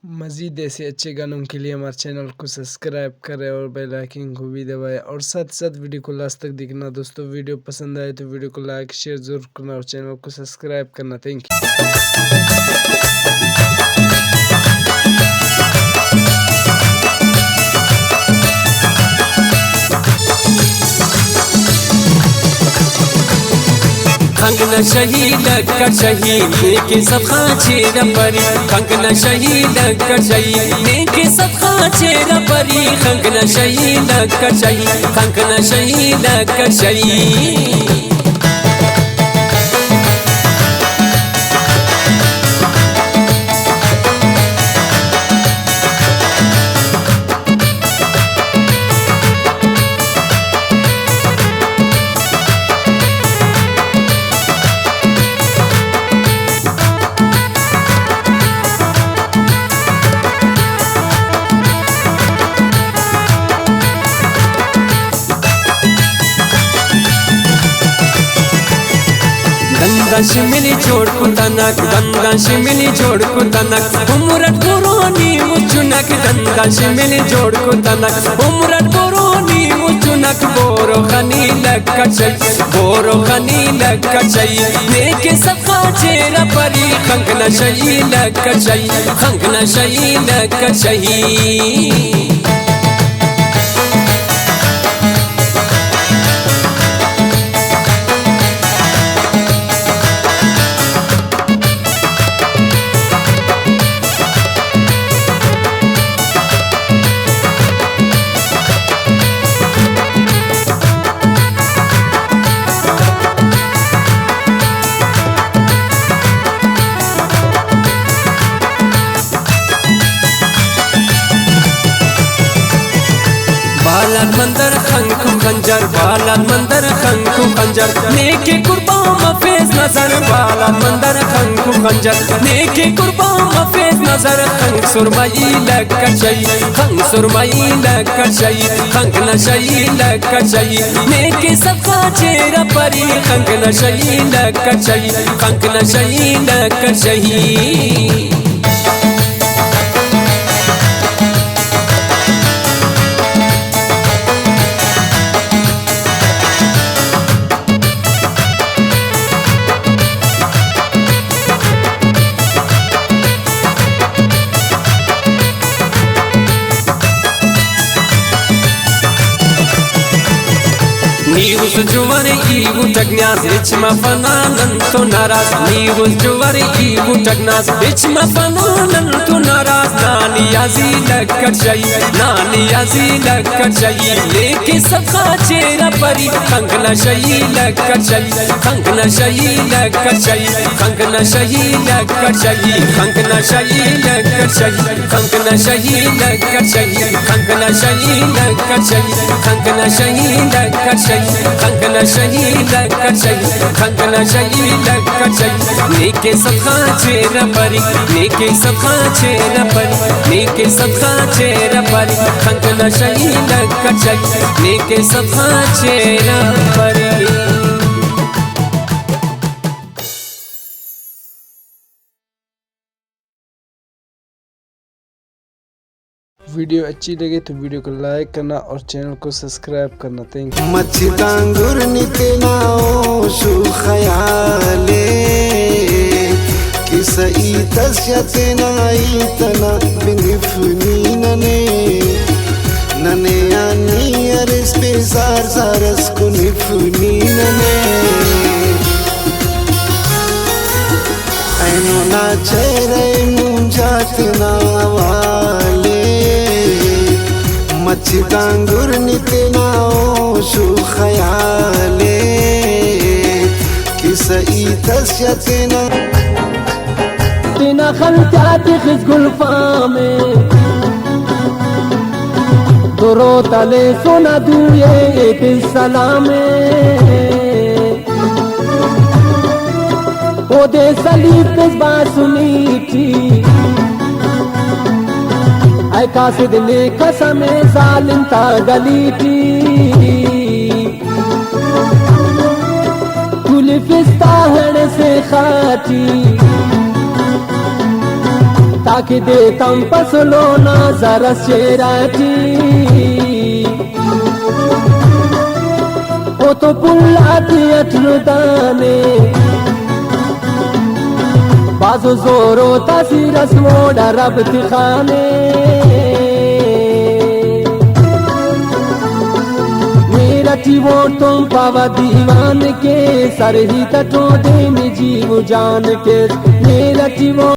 मज़ीद ऐसे अच्छे गानों के लिए हमारे चैनल को सब्सक्राइब करें और बेल आइकन को भी दबाएं और साथ साथ वीडियो को लास्ट तक देखना। दोस्तों वीडियो पसंद आए तो वीडियो को लाइक शेयर ज़रूर करना और चैनल को सब्सक्राइब करना। थैंक खंगना शहीद कर शहीद के सब खाचेरा परी खंगना शहीद कर शहीद के सब खाचेरा परी खंगना शहीद कर शहीद खंगना शहीद कर शहीद गंगा शिमिली जोड़ कुतनक गंगा शिमिली जोड़ कुतनक उमरट कोरोनी मुचुनक गंगा शिमिली जोड़ कुतनक उमरट कोरोनी मुचुनक बोरो खनी लकचई लेके सबका चेहरा परी खंगना शही लकचई बालान मंदर खंखु खंजर बालान मंदर खंखु खंजर नेके कुर्बान मफेज नजर बालान मंदर खंखु खंजर नेके कुर्बान मफेज नजर खंग सुरमई लकचई खंग नशई लकचई नेके सबका चेहरा परी खंग नशई लकचई नीवुस जुवारे इवु टगनास इचमा फनानन तो नाराज नीवुस जुवारे इवु टगनास इचमा फनानन तो नाराज नानी याजी लकचई लेके सबका चेहरा परी खंगना शही लकचई खंगना शही लकचई खंगना शही लकचई खंगना शही लकचई खंगना शही लकचई खंगना शही लकचई खंगना शही लकचई खंगना शही लकचई नेके सबका चेहरा परी नेके सबका चेहरा परी नेके सबका चेहरा परी खंगना शही लकचई नेके सबका चेहरा परी। वीडियो अच्छी लगे तो वीडियो को लाइक करना और चैनल को सब्सक्राइब करना। Thank you. मच्छिदांगुर नितनाओ शु खयाले किसई तस्यतना इतना बिनिफनी नने यानी अरस पे सारस को निफनी नने ऐनो ना चेहरे मुंजातना वाले मच्छिदांगुर नितनाओ शु खयाले किसई तस्यतना तिना खलत्यात खिज गुल्फामे दुरो तले सोना दुए एक सलामे ओ दे सलीब पे बासुनीटी ऐ कासिद ने कसम जालिम ता गलीटी कुल फिस्ता हण से खाटी ताकि देतम पसलो ना जरा शेराची ओ तो पुल्लाती अठनुदाने बाजो जोरो तासी रस्मो डरब तिखाने मेरा वो तुम पावा दीवान के सर ही तटो दे जीव जान के मेरा वो